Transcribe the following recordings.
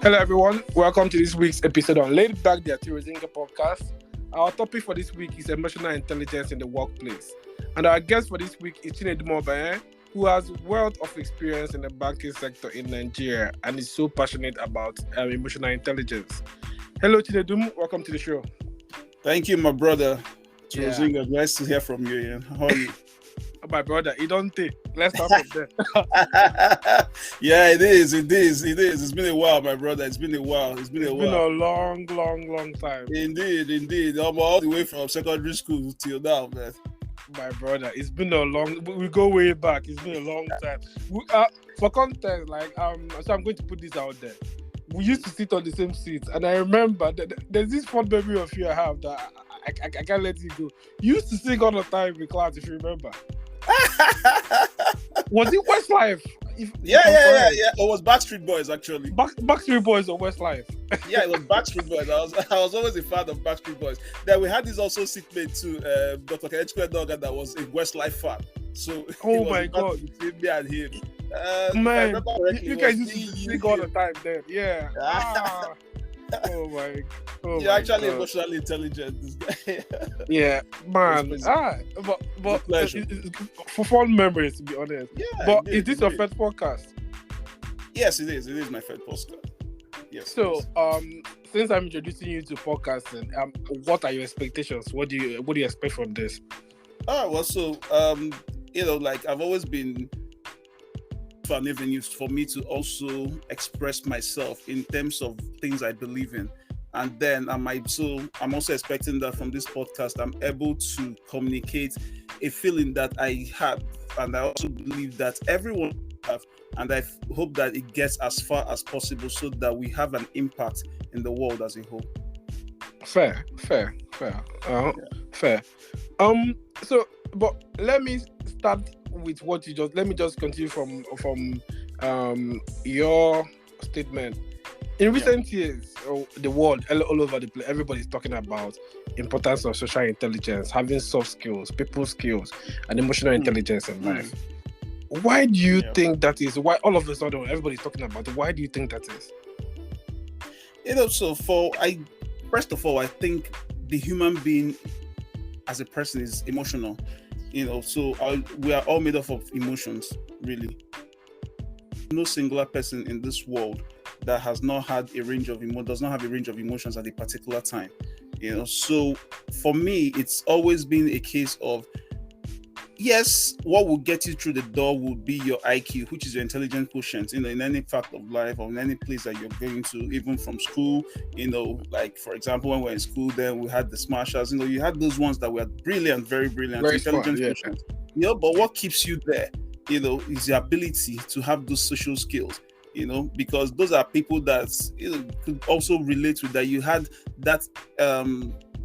Hello, everyone. Welcome to this week's episode on Laid Back the Atirozinga podcast. Our topic for this week is emotional intelligence in the workplace. And our guest for this week is Chinedum and I, who has wealth of experience in the banking sector in Nigeria and is so passionate about emotional intelligence. Hello, Chinedum. Welcome to the show. Thank you, my brother. Atirozinga, nice to hear from you, Ian. How are you? My brother, it don't take. Let's start from there. Yeah, it is. It's been a while, my brother. It's been a while. It's been a long time. Indeed. I'm all the way from secondary school till now, man. My brother, it's been a long. We go way back. It's been a long time. For context, so I'm going to put this out there. We used to sit on the same seats, and I remember there's this fond memory of you I have that I can't let it go. You used to sing all the time in class, if you remember. Was it Westlife? Yeah. It was Backstreet Boys, actually. Backstreet Boys or Westlife? Yeah, it was Backstreet Boys. I was always a fan of Backstreet Boys. Then we had this also seatmate too, Dr. Kenechukwu Dogga, that was a Westlife fan. So oh my God, between me and him. Man, you guys used to sing all the time then. Yeah. Oh my You're actually God. Emotionally intelligent, this guy. Yeah, man. But for fun memories, to be honest. Yeah. But is this your first podcast? Yes, it is. It is my first podcast. Yes. So, since I'm introducing you to podcasting, what are your expectations? What do you expect from this? Well, so I've always been an avenue for me to also express myself in terms of things I believe in, and then I'm also expecting that from this podcast I'm able to communicate a feeling that I have, and I also believe that everyone have, and I hope that it gets as far as possible so that we have an impact in the world as a whole. Fair. Fair. So, but let me start with what you just. Let me just continue from your statement. In recent years, the world all over the place, everybody's talking about importance of social intelligence, having soft skills, people skills, and emotional intelligence in life. Why do you think that is? Why all of a sudden everybody's talking about it? Why do you think that is? First of all, I think the human being as a person is emotional. We are all made up of emotions, really. No singular person in this world that has not had does not have a range of emotions at a particular time. So for me, it's always been a case of, yes, what will get you through the door would be your IQ, which is your intelligence quotient, in any fact of life or in any place that you're going to, even from school, like for example, when we're in school, then we had the smashers, you had those ones that were brilliant, very brilliant, very intelligence quotient. But what keeps you there, is the ability to have those social skills, because those are people that could also relate with that. You had that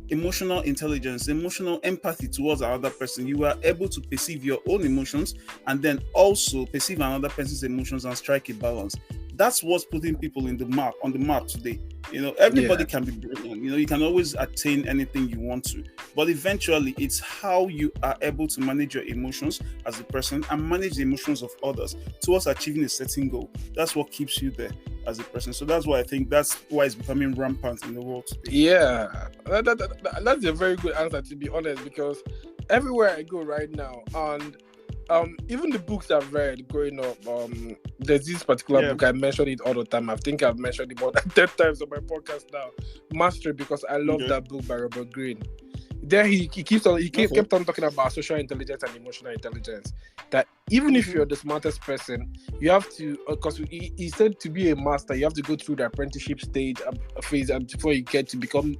emotional intelligence, emotional empathy towards another person. You were able to perceive your own emotions and then also perceive another person's emotions and strike a balance. That's what's putting people on the map today. Everybody can be brilliant. You can always attain anything you want to, but eventually it's how you are able to manage your emotions as a person and manage the emotions of others towards achieving a certain goal. That's what keeps you there as a person. So that's why I think that's why it's becoming rampant in the world today. Yeah, that's a very good answer, to be honest, because everywhere I go right now, and even the books I've read growing up, there's this particular book, I mention it all the time. I think I've mentioned it more than 10 times on my podcast now, Mastery, because I love that book by Robert Greene. There he kept on talking about social intelligence and emotional intelligence. That even if you're the smartest person, you have to, because he said to be a master, you have to go through the apprenticeship phase before you get to become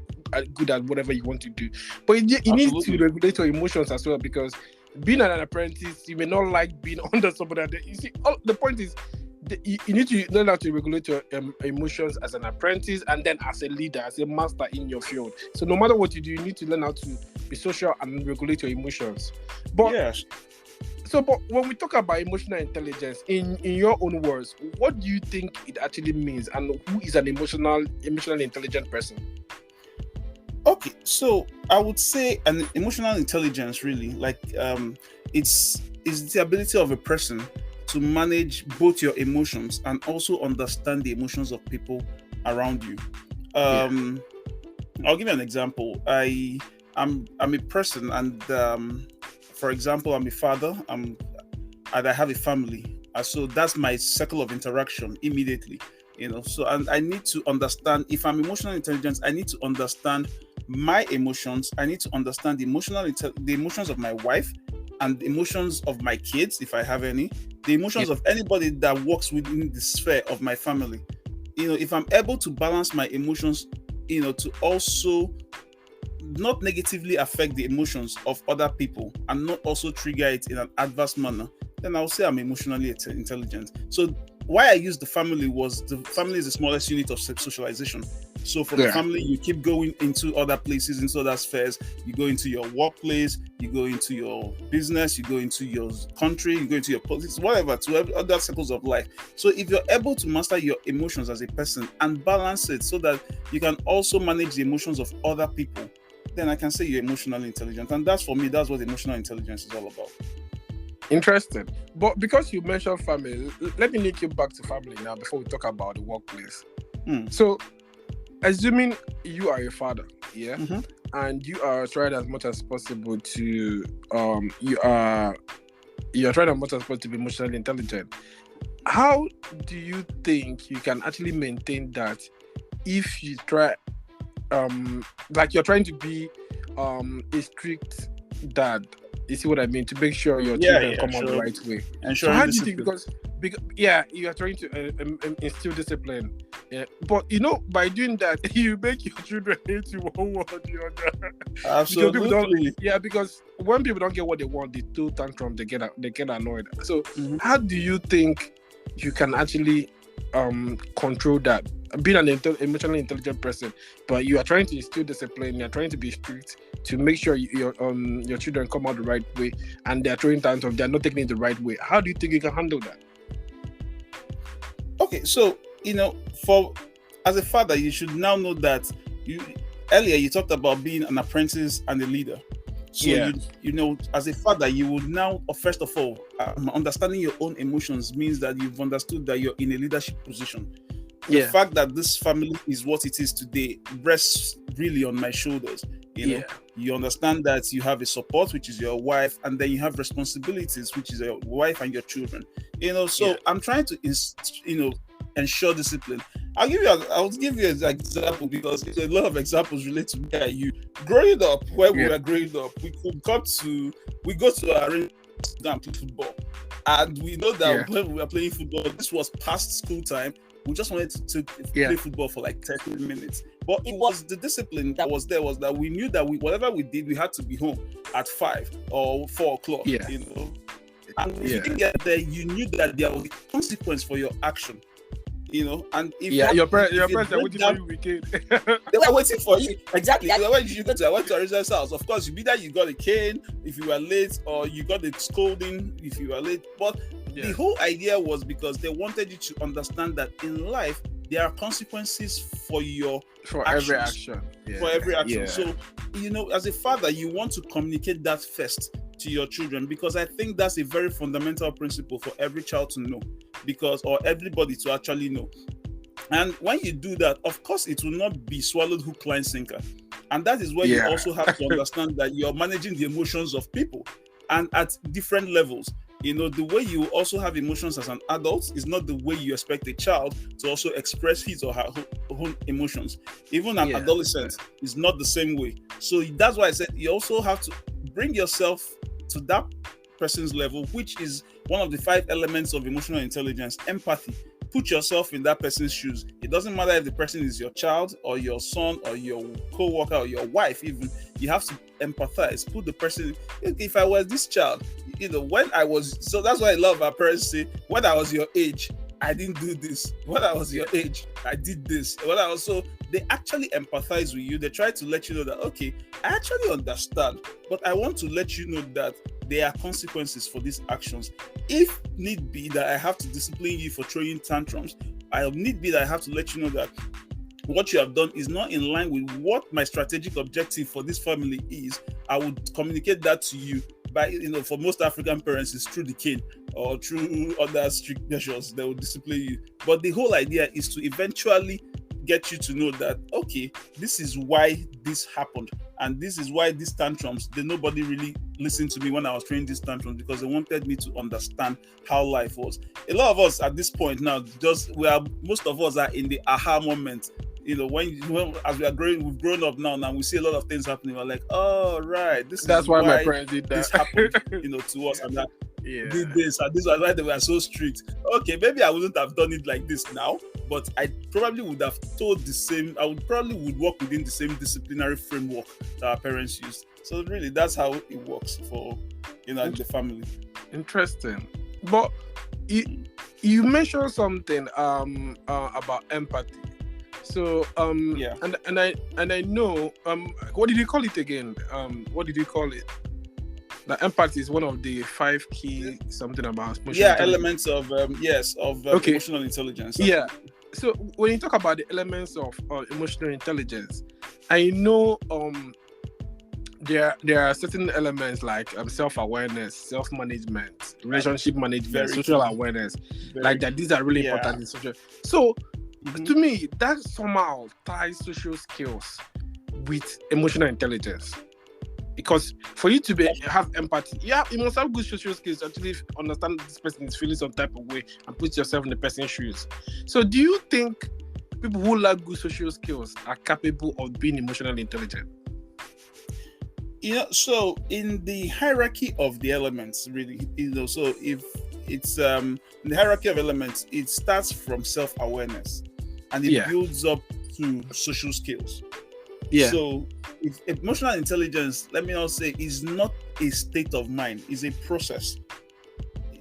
good at whatever you want to do. But you need to regulate your emotions as well, because being an apprentice, you may not like being under somebody. You see, the point is, you need to learn how to regulate your emotions as an apprentice and then as a leader, as a master in your field. So no matter what you do, you need to learn how to be social and regulate your emotions. But but when we talk about emotional intelligence, in your own words, what do you think it actually means, and who is an emotionally intelligent person? Okay, so I would say an emotional intelligence, really, it's the ability of a person to manage both your emotions and also understand the emotions of people around you. I'll give you an example. I'm a person, and for example, I'm a father. And I have a family, so that's my circle of interaction immediately. So and I need to understand, if I'm emotional intelligence, I need to understand my emotions. I need to understand the emotions of my wife, and the emotions of my kids, if I have any, the emotions of anybody that works within the sphere of my family. If I'm able to balance my emotions, to also not negatively affect the emotions of other people and not also trigger it in an adverse manner, then I'll say I'm emotionally intelligent. So why I used the family was, the family is the smallest unit of socialization. So from the family, you keep going into other places, into other spheres. You go into your workplace, you go into your business, you go into your country, you go into your politics, whatever, to other circles of life. So if you're able to master your emotions as a person and balance it so that you can also manage the emotions of other people, then I can say you're emotionally intelligent. And that's, for me, that's what emotional intelligence is all about. Interesting. But because you mentioned family, let me link you back to family now before we talk about the workplace. So, assuming you are a father, and you are trying as much as possible to you're trying as much as possible to be emotionally intelligent, how do you think you can actually maintain that if you try like you're trying to be a strict dad? You see what I mean? To make sure your children come out the right way. So how do you think? Because you are trying to instill discipline. Yeah. But by doing that, you make your children hate you one way or the other. Absolutely. Because when people don't get what they want, they throw tantrum, they get annoyed. So how do you think you can actually control that? Being an emotionally intelligent person, but you are trying to instill discipline, you're trying to be strict to make sure your children come out the right way, and they're throwing tantrums, they're not taking it the right way. How do you think you can handle that? Okay, so as a father, you should now know that earlier you talked about being an apprentice and a leader. So as a father, you would now, first of all, understanding your own emotions means that you've understood that you're in a leadership position. The fact that this family is what it is today rests really on my shoulders. You understand that you have a support, which is your wife, and then you have responsibilities, which is your wife and your children. I'm trying to ensure discipline. I'll give you an example, because a lot of examples relate to me and you. Growing up, where we were growing up, we go to our arena and play football, and we know that when we were playing football, this was past school time. We just wanted to play football for like 30 minutes. But it was the discipline that was there, was that we knew that whatever we did, we had to be home at 5 or 4 o'clock. And if you didn't get there, you knew that there was a consequence for your action. And if your parents are waiting for you weekend. They were waiting for you. Exactly. When you go to, I went to Ariza's house. Of course, you got a cane if you were late, or you got a scolding if you were late. But the whole idea was because they wanted you to understand that in life there are consequences for every action. For every action. So, as a father, you want to communicate that first to your children, because I think that's a very fundamental principle for every child to know, or everybody to actually know. And when you do that, of course, it will not be swallowed hook, line, sinker. And that is where you also have to understand that you're managing the emotions of people, and at different levels. The way you also have emotions as an adult is not the way you expect a child to also express his or her own emotions. Even an adolescent is not the same way. So that's why I said you also have to bring yourself to that person's level, which is one of the 5 elements of emotional intelligence: empathy. Put yourself in that person's shoes. It doesn't matter if the person is your child or your son or your co-worker or your wife. Even, you have to empathize. Put the person. If I was this child, when I was, so that's why I love our parents say, when I was your age, I didn't do this. When I was your age, I did this. So they actually empathize with you. They try to let you know that, okay, I actually understand, but I want to let you know that there are consequences for these actions. If need be that I have to discipline you for throwing tantrums, I need be that I have to let you know that what you have done is not in line with what my strategic objective for this family is. I would communicate that to you by, for most African parents, it's through the cane or through other strict measures that will discipline you. But the whole idea is to eventually get you to know that, okay, this is why this happened, and this is why these tantrums, nobody really listened to me when I was training these tantrums, because they wanted me to understand how life was. A lot of us at this point now, most of us are in the aha moment. When as we are growing, we've grown up now, and we see a lot of things happening. We're like, oh right, that's why my parents did that. This happened, to us, and that did this, and this was why they were so strict. Okay, maybe I wouldn't have done it like this now, but I probably would have told the same. I would work within the same disciplinary framework that our parents used. So really, that's how it works for the family. Interesting, but you mentioned something about empathy. So and I know what did you call it again? What did you call it? That empathy is one of the 5 key something about emotional elements of emotional intelligence. Yeah. So when you talk about the elements of emotional intelligence, I know there are certain elements like self-awareness, self-management, relationship management, social awareness, like that. These are really important in social. So to me, that somehow ties social skills with emotional intelligence. Because for you to have empathy, you must have good social skills to actually understand this person is feeling some type of way and put yourself in the person's shoes. So do you think people who lack good social skills are capable of being emotionally intelligent? So in the hierarchy of the elements, really, so if it's in the hierarchy of elements, it starts from self-awareness and it builds up to social skills. So if emotional intelligence, let me now say, is not a state of mind, is a process.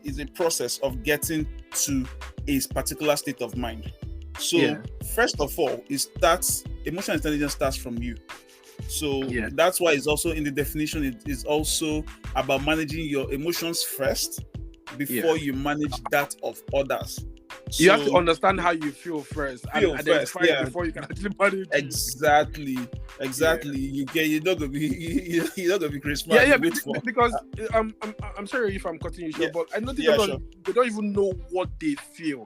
It's a process of getting to a particular state of mind. So first of all, emotional intelligence starts from you. So that's why it's also in the definition, it is also about managing your emotions first before you manage that of others. So you have to understand how you feel first and identify it before you can actually manage it. Exactly. You're not gonna be Christmas. Because I'm sorry if I'm cutting you short, but I noticed they don't even know what they feel.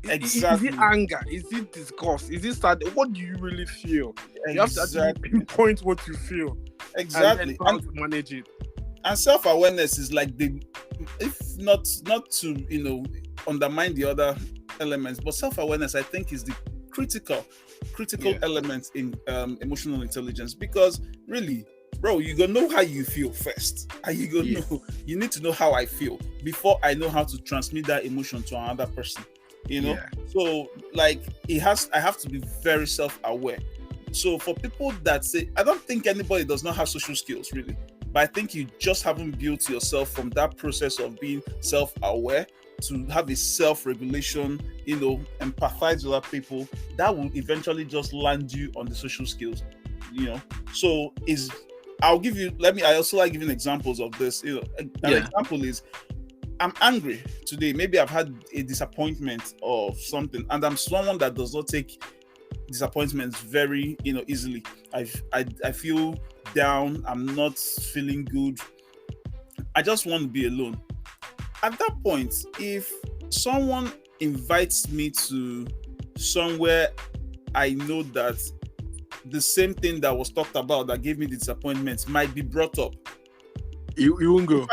Exactly. Is it anger? Is it disgust? Is it sad? What do you really feel? You have to actually pinpoint what you feel. Exactly. And how to manage it. And self-awareness is like if not to undermine the other elements, but self-awareness, I think, is the critical element in emotional intelligence, because really, bro, you gonna know how you feel first, and you gonna know, you need to know how I feel before I know how to transmit that emotion to another person. So like I have to be very self-aware. So for people that say, I don't think anybody does not have social skills really, but I think you just haven't built yourself from that process of being self-aware to have a self-regulation, empathize with other people. That will eventually just land you on the social skills, So I also like giving examples of this. An example is, I'm angry today. Maybe I've had a disappointment or something, and I'm someone that does not take disappointments very, easily. I feel down. I'm not feeling good. I just want to be alone. At that point, if someone invites me to somewhere, I know that the same thing that was talked about that gave me the disappointment might be brought up. You won't go.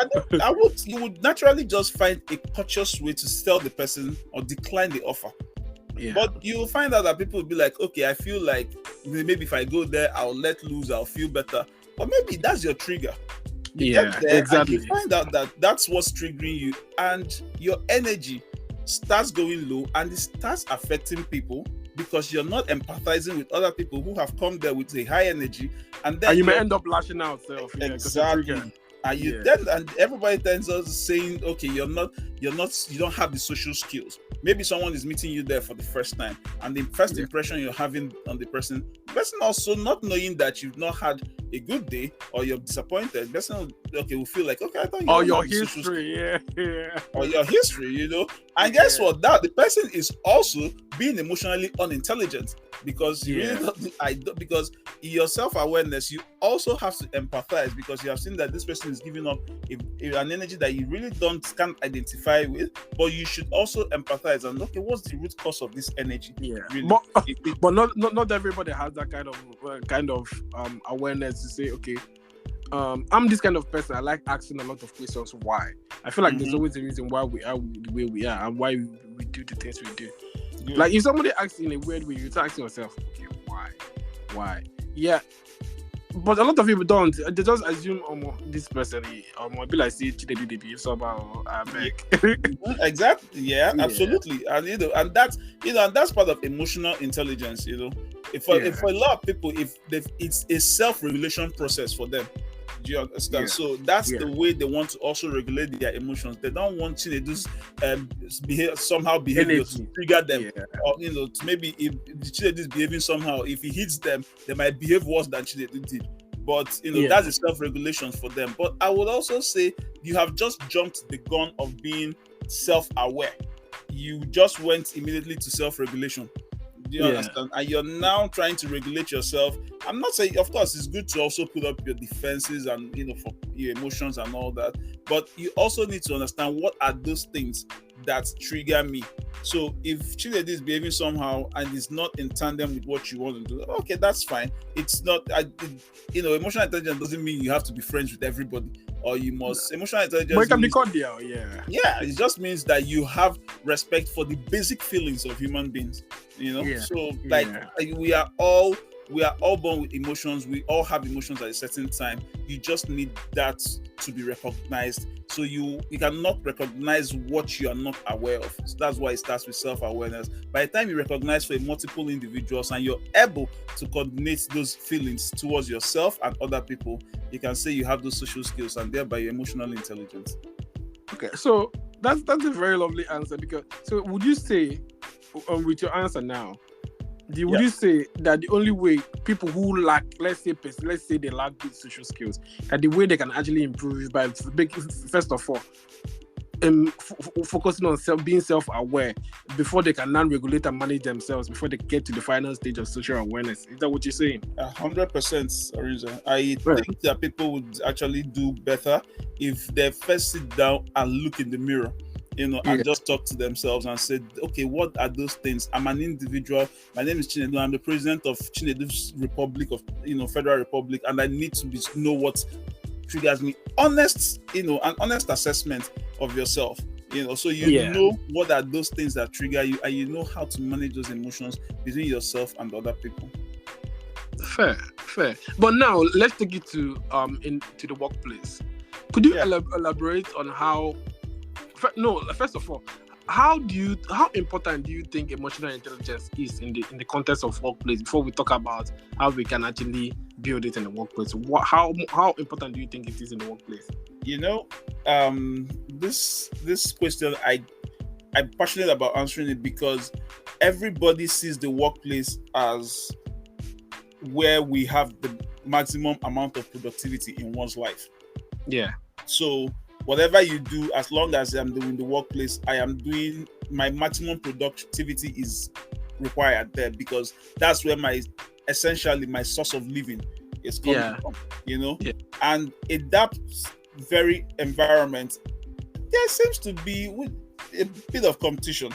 You would naturally just find a cautious way to tell the person or decline the offer. But you will find out that people will be like, okay, I feel like maybe if I go there, I'll let loose, I'll feel better. But maybe that's your trigger. Exactly. And you find out that that's what's triggering you, and your energy starts going low, and it starts affecting people because you're not empathizing with other people who have come there with a high energy, and then you may end up lashing out. Exactly. And everybody tends us saying, okay, you don't have the social skills. Maybe someone is meeting you there for the first time, and the first impression you're having on the person also not knowing that you've not had a good day or you're disappointed, person will feel like, okay, I thought you or your history, or your history, and guess what? That the person is also being emotionally unintelligent, because you really don't, because in your self-awareness, you also have to empathize, because you have seen that this person is giving up an energy that you really can't identify with, but you should also empathize and, okay, what's the root cause of this energy? Really? But not everybody has that kind of awareness to say, okay, I'm this kind of person. I like asking a lot of questions. Why? I feel like there's always a reason why we are the way we are and why we do the things we do. Yeah. Like if somebody asks in a weird way, you start asking yourself, okay, why? Yeah. But a lot of people don't. They just assume, this person, be like, see, they behave somehow. Exactly. Yeah, absolutely. And and that's part of emotional intelligence. For a lot of people, it's a self-regulation process for them. Do you understand? Yeah. So that's the way they want to also regulate their emotions. They don't want Chinedu's behavior to trigger them, or to maybe if Chinedu is behaving somehow, if he hits them, they might behave worse than Chinedu did. But that's a self-regulation for them. But I would also say you have just jumped the gun of being self-aware. You just went immediately to self-regulation. Do you understand? And you're now trying to regulate yourself. I'm not saying, of course, it's good to also put up your defenses and for your emotions and all that. But you also need to understand what are those things that trigger me. So if Chinedu is behaving somehow and is not in tandem with what you want to do, okay, that's fine. It's not, emotional intelligence doesn't mean you have to be friends with everybody, or you must. Emotional intelligence. But it can be cordial, yeah. Yeah, it just means that you have respect for the basic feelings of human beings. So we are all born with emotions. We all have emotions at a certain time. You just need that to be recognized. So you cannot recognize what you are not aware of. So that's why it starts with self-awareness. By the time you recognize for multiple individuals and you're able to coordinate those feelings towards yourself and other people, you can say you have those social skills and thereby your emotional intelligence. Okay, so that's a very lovely answer. Because so would you say, with your answer now, would you say that the only way people who lack, let's say they lack these social skills, that the way they can actually improve is by first of all focusing on being self-aware before they can now regulate and manage themselves before they get to the final stage of social awareness? Is that what you're saying? 100%, Ariza. I think that people would actually do better if they first sit down and look in the mirror, and just talk to themselves and say, okay, what are those things? I'm an individual. My name is Chinedu. I'm the president of Chinedu's Republic of, Federal Republic, and I need to know what triggers me. Honest, an honest assessment of yourself. So know what are those things that trigger you, and you know how to manage those emotions between yourself and other people. Fair. But now let's take it to into the workplace. Could you elaborate on how? First of all, how important do you think emotional intelligence is in the context of workplace before we talk about how we can actually build it in the workplace? How important do you think it is in the workplace? This question, I'm passionate about answering it because everybody sees the workplace as where we have the maximum amount of productivity in one's life. Yeah. So whatever you do, as long as I'm doing the workplace, I am doing my maximum productivity is required there, because that's where my source of living is coming from, and in that very environment, there seems to be a bit of competition.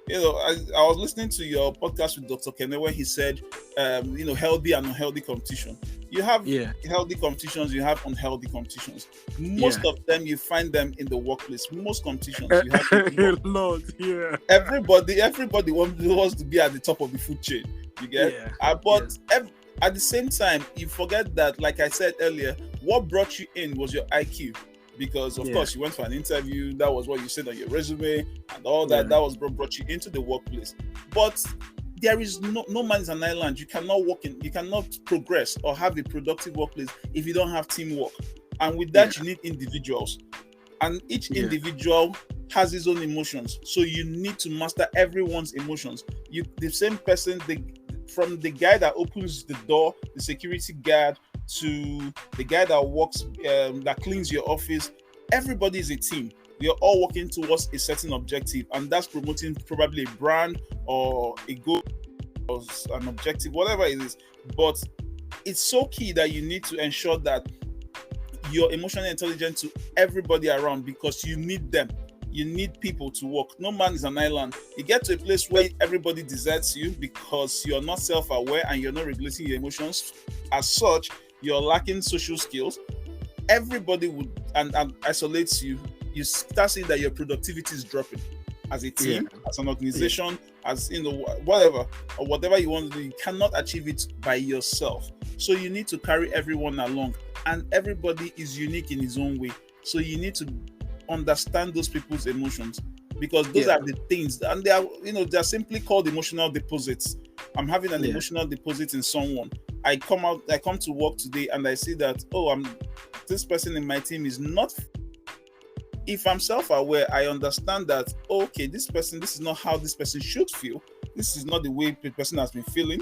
I was listening to your podcast with Dr. Kene where he said, healthy and unhealthy competition. You have healthy competitions, you have unhealthy competitions. Most of them, you find them in the workplace. Most competitions, you have everybody wants to be at the top of the food chain. You get? But at the same time, you forget that, like I said earlier, what brought you in was your IQ. Because of course you went for an interview, that was what you said on your resume and all that. That was what brought you into the workplace. But there is no man is an island. You cannot progress or have a productive workplace if you don't have teamwork. And with that, you need individuals. And each individual has his own emotions. So you need to master everyone's emotions. The same person, from the guy that opens the door, the security guard, to the guy that works, that cleans your office, everybody is a team. you're all working towards a certain objective, and that's promoting probably a brand or a goal or an objective, whatever it is. But it's so key that you need to ensure that you're emotionally intelligent to everybody around, because you need them. You need people to work. No man is an island. You get to a place where everybody deserts you because you're not self-aware and you're not regulating your emotions. As such, you're lacking social skills. Everybody would and isolates you. You start seeing that your productivity is dropping as a team, as an organization, as whatever you want to do. You cannot achieve it by yourself. So you need to carry everyone along, and everybody is unique in his own way. So you need to understand those people's emotions, because those are the things, and they're simply called emotional deposits. I'm having an emotional deposit in someone. I come to work today and I see that, this person in my team is not. If I'm self-aware, I understand that, okay, this is not how this person should feel. This is not the way the person has been feeling.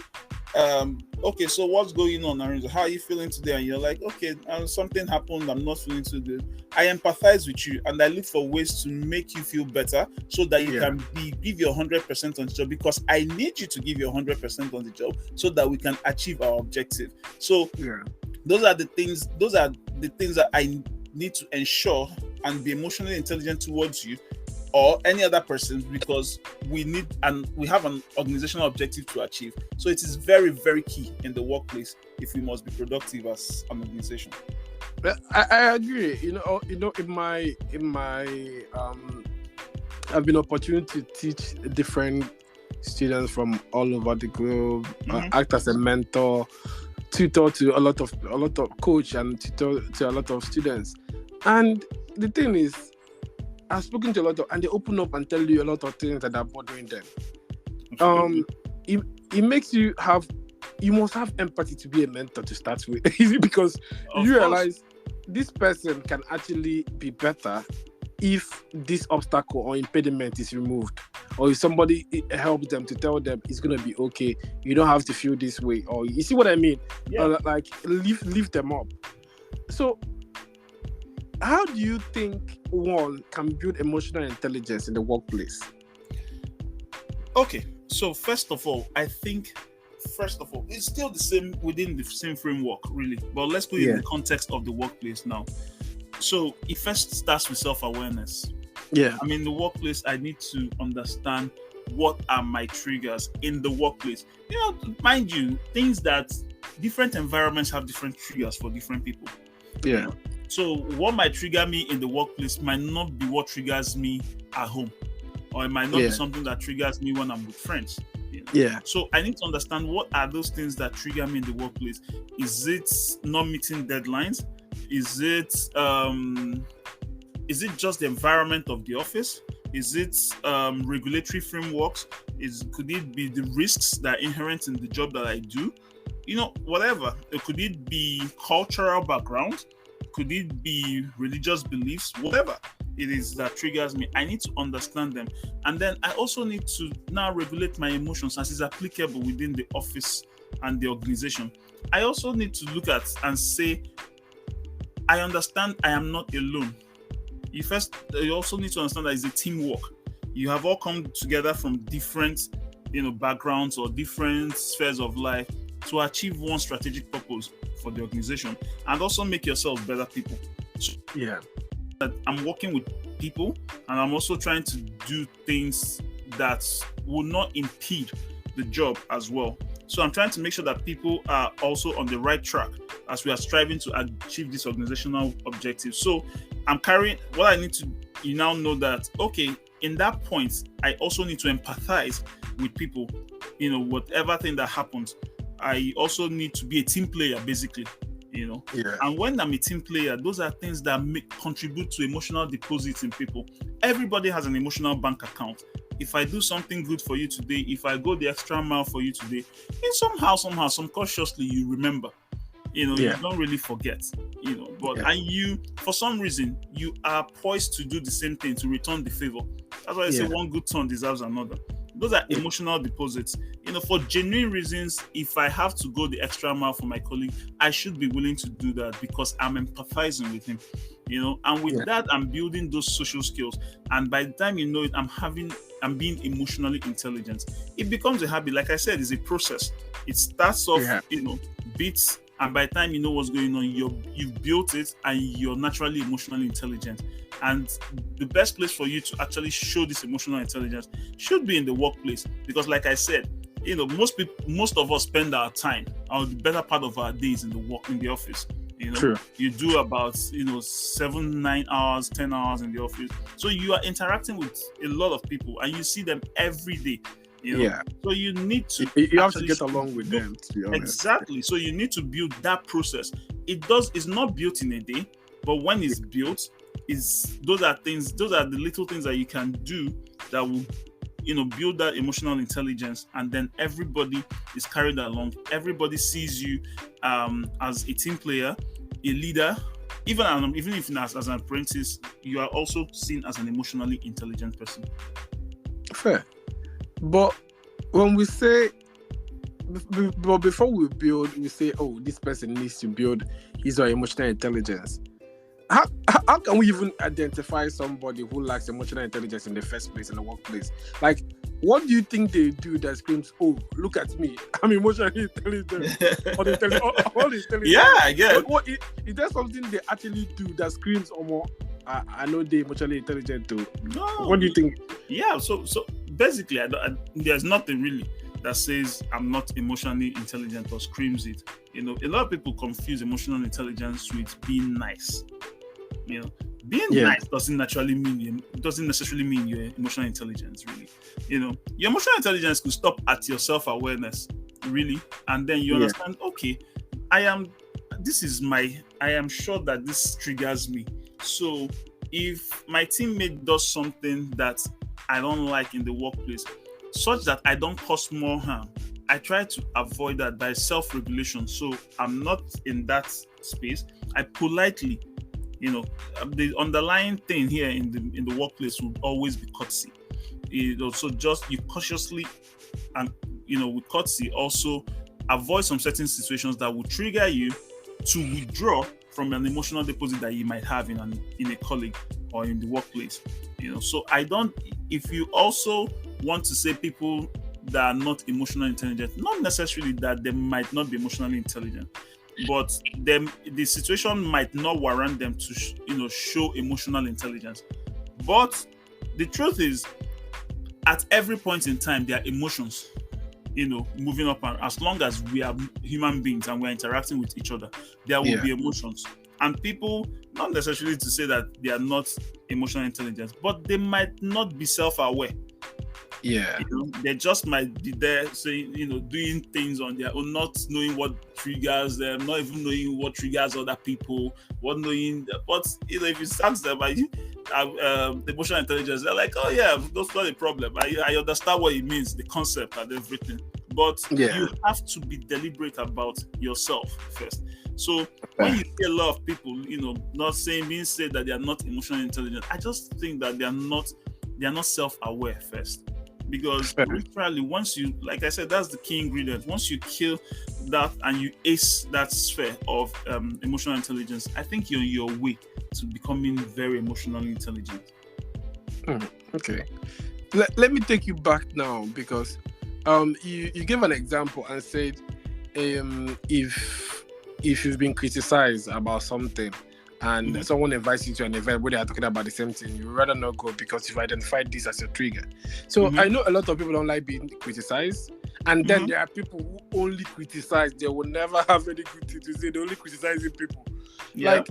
Okay, so what's going on, Arinzo? How are you feeling today? And you're like, okay, something happened, I'm not feeling too good. I empathize with you, and I look for ways to make you feel better, so that you can give your 100% on the job, because I need you to give your 100% on the job so that we can achieve our objective. So those are the things that I need to ensure and be emotionally intelligent towards you or any other person, because we have an organizational objective to achieve. So it is very, very key in the workplace if we must be productive as an organization. I agree. In my I've been opportunity to teach different students from all over the globe, act as a mentor, tutor to a lot of coach, and tutor to a lot of students. And the thing is, I've spoken to a lot of, and they open up and tell you a lot of things that are bothering them. It makes you must have empathy to be a mentor to start with, because you realize this person can actually be better if this obstacle or impediment is removed, or if somebody helps them to tell them it's gonna be okay. You don't have to feel this way, or you see what I mean? Like lift them up. So, how do you think one can build emotional intelligence in the workplace? Okay, so first of all, it's still the same within the same framework, really. But let's put it in the context of the workplace now. So it first starts with self-awareness. I mean, the workplace, I need to understand what are my triggers in the workplace. Mind you, things that different environments have different triggers for different people. So what might trigger me in the workplace might not be what triggers me at home, or it might not be something that triggers me when I'm with friends. So I need to understand what are those things that trigger me in the workplace. Is it not meeting deadlines? Is it just the environment of the office? Is it regulatory frameworks? Could it be the risks that are inherent in the job that I do? Whatever. Could it be cultural background? Could it be religious beliefs? Whatever it is that triggers me, I need to understand them. And then I also need to now regulate my emotions as is applicable within the office and the organization. I also need to look at and say, I understand I am not alone. You also need to understand that it's a teamwork. You have all come together from different, backgrounds or different spheres of life to achieve one strategic purpose for the organization, and also make yourself better people. So, that I'm working with people, and I'm also trying to do things that will not impede the job as well. So I'm trying to make sure that people are also on the right track as we are striving to achieve this organizational objective. So I'm carrying what I need to, you now know that, okay, in that point, I also need to empathize with people, whatever thing that happens. I also need to be a team player, basically, And when I'm a team player, those are things that contribute to emotional deposits in people. Everybody has an emotional bank account. If I do something good for you today, if I go the extra mile for you today, and somehow, subconsciously, you remember. You don't really forget. And you, for some reason, you are poised to do the same thing, to return the favor. That's why I say one good turn deserves another. Those are emotional deposits. For genuine reasons, if I have to go the extra mile for my colleague, I should be willing to do that because I'm empathizing with him. And with that, I'm building those social skills. And by the time you know it, I'm being emotionally intelligent. It becomes a habit. Like I said, it's a process. It starts off, bits, and by the time you know what's going on, you've built it, and you're naturally emotionally intelligent. And the best place for you to actually show this emotional intelligence should be in the workplace, because, like I said, most of us spend our time, or the better part of our days, in the office. True. You do about 7, 9 hours, 10 hours in the office. So you are interacting with a lot of people, and you see them every day. So you need to have to get along with them, to be honest. Exactly. So you need to build that process. It's not built in a day, but when it's built, those are the little things that you can do that will build that emotional intelligence, and then everybody is carried along. Everybody sees you as a team player, a leader. Even if as an apprentice, you are also seen as an emotionally intelligent person. Fair. But when we say, but before we build, we say, oh, this person needs to build his or her emotional intelligence. How can we even identify somebody who lacks emotional intelligence in the first place in the workplace? Like, what do you think they do that screams, "Oh, look at me, I'm emotionally intelligent"? Yeah, I guess. Is there something they actually do that screams, "Oh, more, I know they're emotionally intelligent too"? No. What do you think? Yeah. So basically, there's nothing really that says I'm not emotionally intelligent or screams it. A lot of people confuse emotional intelligence with being nice. Being nice doesn't necessarily mean you're emotional intelligence, really. Your emotional intelligence could stop at your self-awareness, really, and then you understand, okay, I am sure that this triggers me. So if my teammate does something that I don't like in the workplace, such that I don't cause more harm, I try to avoid that by self-regulation. So I'm not in that space. I politely, the underlying thing here in the workplace will always be courtesy. So just you cautiously, and with courtesy, also avoid some certain situations that will trigger you to withdraw from an emotional deposit that you might have in a colleague or in the workplace. So if you also want to say people that are not emotionally intelligent, not necessarily that they might not be emotionally intelligent, but the situation might not warrant them to show emotional intelligence. But the truth is, at every point in time, there are emotions moving up, and as long as we are human beings and we're interacting with each other, there will be emotions. And people, not necessarily to say that they are not emotional intelligence, but they might not be self-aware. They just might be there saying, doing things on their own, not knowing what triggers them, not even knowing what triggers other people, but if you ask them, emotional intelligence, they're like, oh yeah, that's not a problem. I understand what it means, the concept and everything. But you have to be deliberate about yourself first. So when you see a lot of people, being said that they are not emotionally intelligent, I just think that they are not self-aware first. Because literally, once you, like I said, that's the key ingredient. Once you kill that and you ace that sphere of emotional intelligence, I think you're on your way to becoming very emotionally intelligent. Okay. Let me take you back now, because you gave an example and said if you've been criticized about something, and someone invites you to an event where they are talking about the same thing, you rather not go because you've identified this as a trigger. So I know a lot of people don't like being criticized, and then there are people who only criticize. They will never have any good thing to say. They're only criticizing people. Like,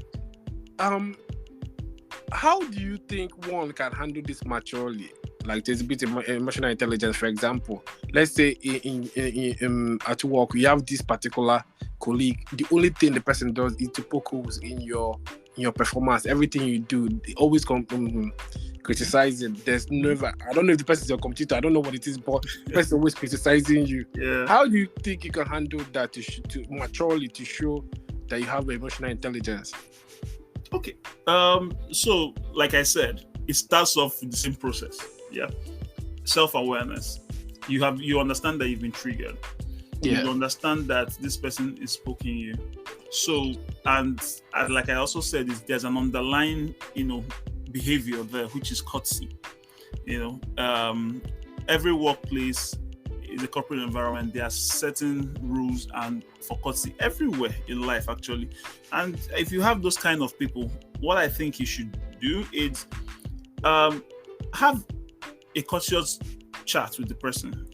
how do you think one can handle this maturely? Like, there's a bit of emotional intelligence, for example. Let's say in at work, you have this particular colleague. The only thing the person does is to poke holes in your performance. Everything you do, they always criticize it. There's never, I don't know if the person is your computer, I don't know what it is, but the person is always criticizing you. How do you think you can handle that to maturely to show that you have emotional intelligence? Okay. So like I said, it starts off with the same process. Self-awareness. You understand that you've been triggered. You understand that this person is poking you. So, and like I also said, there's an underlying, behavior there, which is courtesy. Every workplace is a corporate environment. There are certain rules and for courtesy everywhere in life, actually. And if you have those kind of people, what I think you should do is have a courteous chat with the person.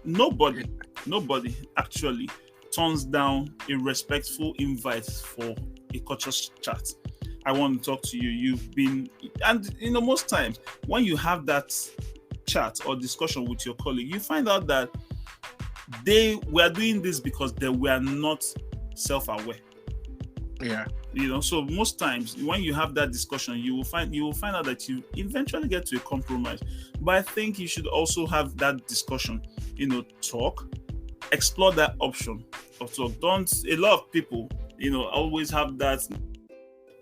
Nobody actually turns down a respectful invite for a courteous chat. I want to talk to you. Most times when you have that chat or discussion with your colleague, you find out that they were doing this because they were not self-aware. Yeah. So most times when you have that discussion, you will find out that you eventually get to a compromise. But I think you should also have that discussion, talk, explore that option of talk. A lot of people, always have that.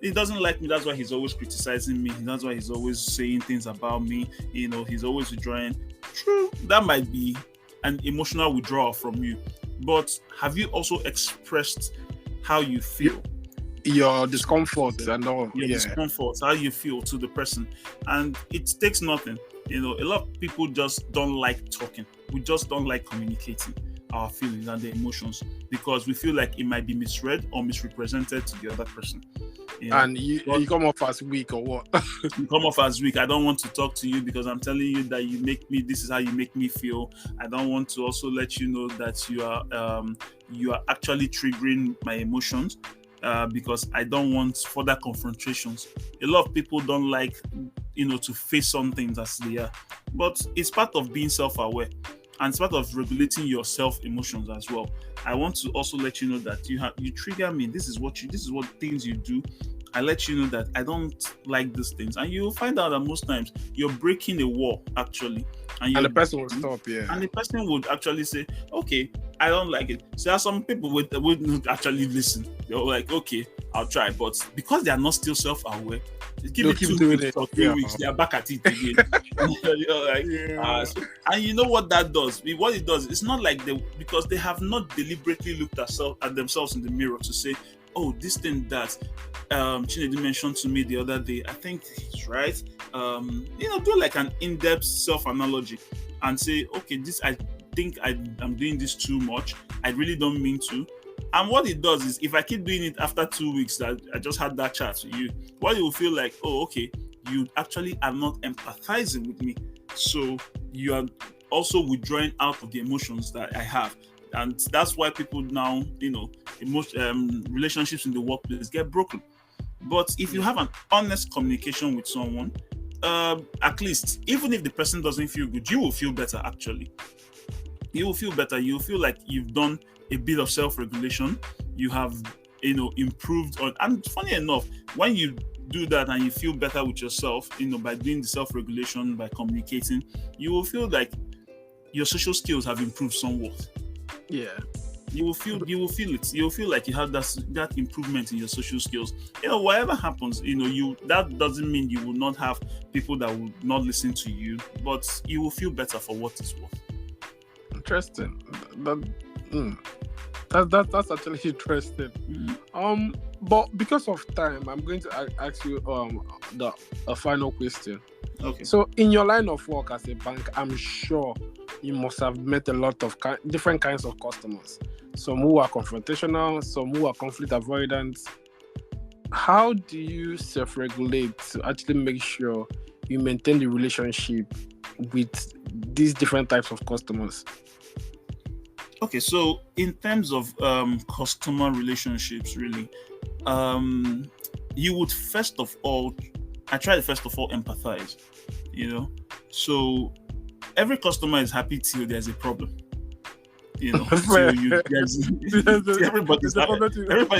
He doesn't like me, that's why he's always criticizing me. That's why he's always saying things about me. He's always withdrawing. True, that might be an emotional withdrawal from you. But have you also expressed how you feel? Your discomfort and all. Your discomfort, how you feel to the person. And it takes nothing. A lot of people just don't like talking. We just don't like communicating our feelings and the emotions because we feel like it might be misread or misrepresented to the other person. And you come off as weak or what? You come off as weak. I don't want to talk to you because I'm telling you that this is how you make me feel. I don't want to also let you know that you are actually triggering my emotions because I don't want further confrontations. A lot of people don't like, to face some things as they are, but it's part of being self-aware. And it's part of regulating your self-emotions as well. I want to also let you know that you trigger me. This is what things you do. I let you know that I don't like these things. And you'll find out that most times you're breaking a wall, actually. And the person will stop, yeah. And the person would actually say, okay, I don't like it. So there are some people wouldn't actually listen. They're like, okay, I'll try. But because they are not still self-aware, give it 2 weeks or 3 weeks, they are back at it again. And you know what that does? What it does, it's not like because they have not deliberately looked at themselves in the mirror to say, oh, this thing that Chinedum mentioned to me the other day, I think he's right. Do like an in-depth self-analogy and say, okay, I think I'm doing this too much. I really don't mean to. And what it does is, if I keep doing it after 2 weeks that I just had that chat with you, what you will feel like, oh, okay, you actually are not empathizing with me. So you are also withdrawing out of the emotions that I have. And that's why people now, relationships in the workplace get broken. But if you have an honest communication with someone, at least, even if the person doesn't feel good, you will feel better, actually. You will feel better. You will feel like you've done a bit of self-regulation. You have, improved on. And funny enough, when you do that and you feel better with yourself, by doing the self-regulation, by communicating, you will feel like your social skills have improved somewhat. Yeah. You will feel it. You will feel like you have that improvement in your social skills. Whatever happens, that doesn't mean you will not have people that will not listen to you, but you will feel better for what it's worth. Interesting. That's actually interesting. Mm-hmm. But because of time, I'm going to ask you a final question. Okay. So, in your line of work as a bank, I'm sure you must have met a lot of different kinds of customers. Some who are confrontational, some who are conflict avoidant. How do you self-regulate to actually make sure you maintain the relationship with these different types of customers? Okay, so in terms of customer relationships, really, you would I try to first of all empathize, So every customer is happy till there's a problem. Everybody's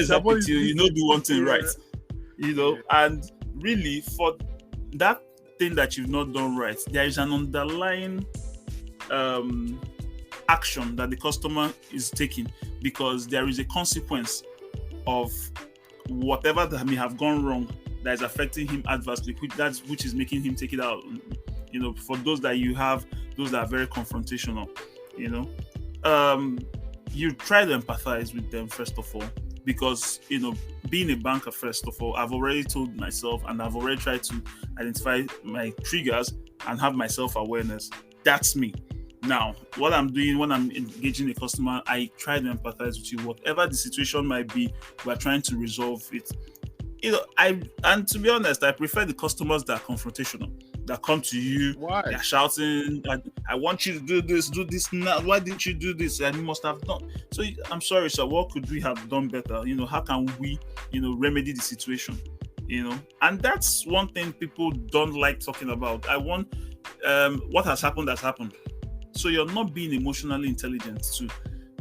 happy till do one thing right. And really for that thing that you've not done right, there is an underlying action that the customer is taking because there is a consequence of whatever that may have gone wrong that is affecting him adversely, which is making him take it out. For those that you have, those that are very confrontational, you try to empathize with them first of all because being a banker, first of all, I've already told myself, and I've already tried to identify my triggers and have my self-awareness. That's me. Now, what I'm doing when I'm engaging a customer, I try to empathize with you. Whatever the situation might be, we're trying to resolve it. And to be honest, I prefer the customers that are confrontational, that come to you. Why? They're shouting, I want you to do this now. Why didn't you do this? And you must have done. So I'm sorry, sir. What could we have done better? How can we, remedy the situation? And that's one thing people don't like talking about. I want what has happened has happened. So you're not being emotionally intelligent too.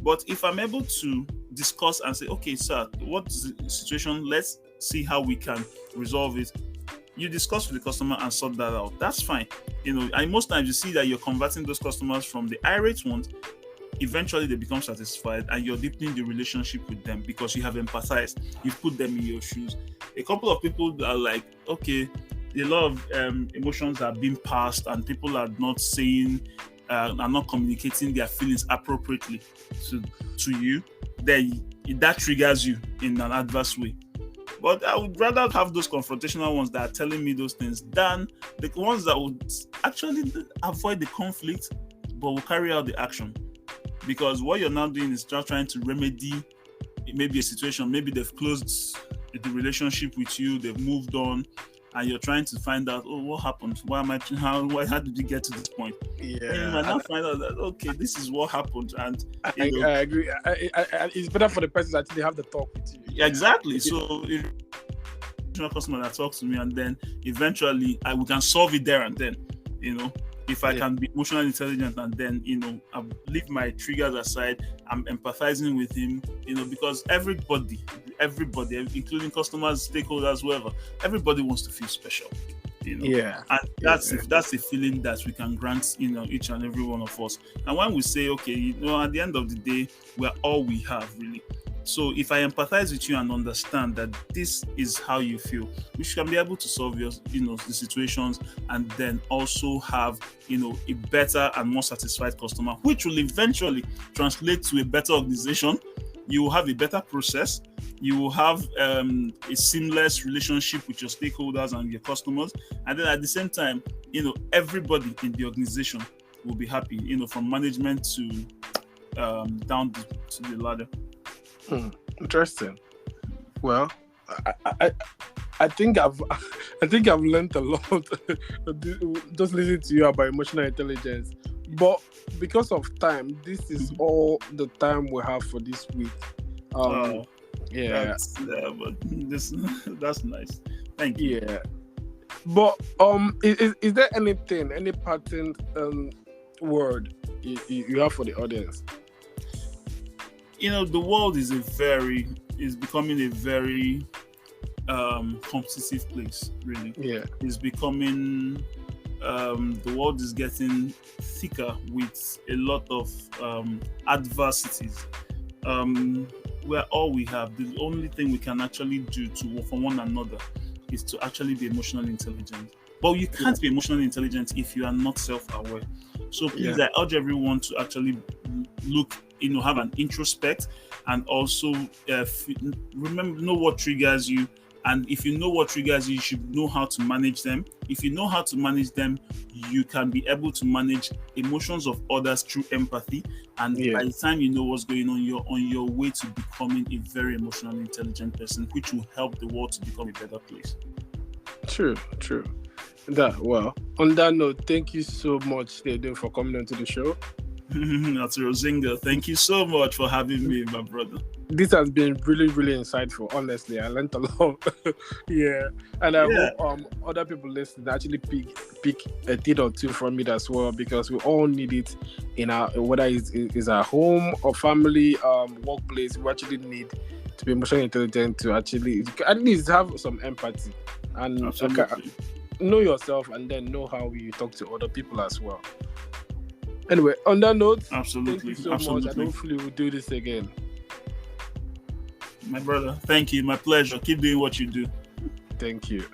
But if I'm able to discuss and say, okay, sir, what is the situation? Let's see how we can resolve it. You discuss with the customer and sort that out. That's fine. And most times you see that you're converting those customers from the irate ones. Eventually they become satisfied and you're deepening the relationship with them because you have empathized. You've put them in your shoes. A couple of people are like, okay, a lot of emotions are being passed and people are not saying, are not communicating their feelings appropriately to you. Then that triggers you in an adverse way. But I would rather have those confrontational ones that are telling me those things than the ones that would actually avoid the conflict but will carry out the action. Because what you're now doing is just trying to remedy maybe a situation. Maybe they've closed the relationship with you, they've moved on, and you're trying to find out, what happened? How did you get to this point? Yeah. And you might not find out that, okay, this is what happened. And I agree. It's better for the person to actually have the talk with you. Yeah, exactly. So if a customer that talks to me, and then eventually we can solve it there and then, if I can be emotionally intelligent and then, I leave my triggers aside, I'm empathizing with him, because everybody, including customers, stakeholders, whoever, everybody wants to feel special, Yeah. And that's a feeling that we can grant, each and every one of us. And when we say, okay, at the end of the day, we're all we have, really. So if I empathize with you and understand that this is how you feel, we can be able to solve your, the situations, and then also have, a better and more satisfied customer, which will eventually translate to a better organization. You will have a better process. You will have a seamless relationship with your stakeholders and your customers. And then at the same time, everybody in the organization will be happy, from management to down to the ladder. Interesting. Well, I think I've learned a lot just listening to you about emotional intelligence. But because of time, this is all the time we have for this week. That's nice. Thank you. Yeah. But is there any parting word you have for the audience? The world is becoming a very competitive place, really. Yeah. It's becoming the world is getting thicker with a lot of adversities. We're all we have. The only thing we can actually do for one another is to actually be emotionally intelligent. But you can't be emotionally intelligent if you are not self-aware. So please, I urge everyone to actually look, have an introspect, and also know what triggers you. And if you know what triggers you, you should know how to manage them. If you know how to manage them, you can be able to manage emotions of others through empathy. And by the time you know what's going on, you're on your way to becoming a very emotionally intelligent person, which will help the world to become a better place. True. On that note, thank you so much, Chinedum, for coming onto the show. That's Rosinga. Thank you so much for having me, my brother. This has been really, really insightful. Honestly, I learned a lot. And I hope other people listening actually pick a thing or two from it as well, because we all need it in our, whether it's our home or family, workplace. We actually need to be emotionally intelligent to actually at least have some empathy and know yourself, and then know how you talk to other people as well. Anyway, on that note, thank you so much, and hopefully we'll do this again. My brother, thank you. My pleasure. Keep doing what you do. Thank you.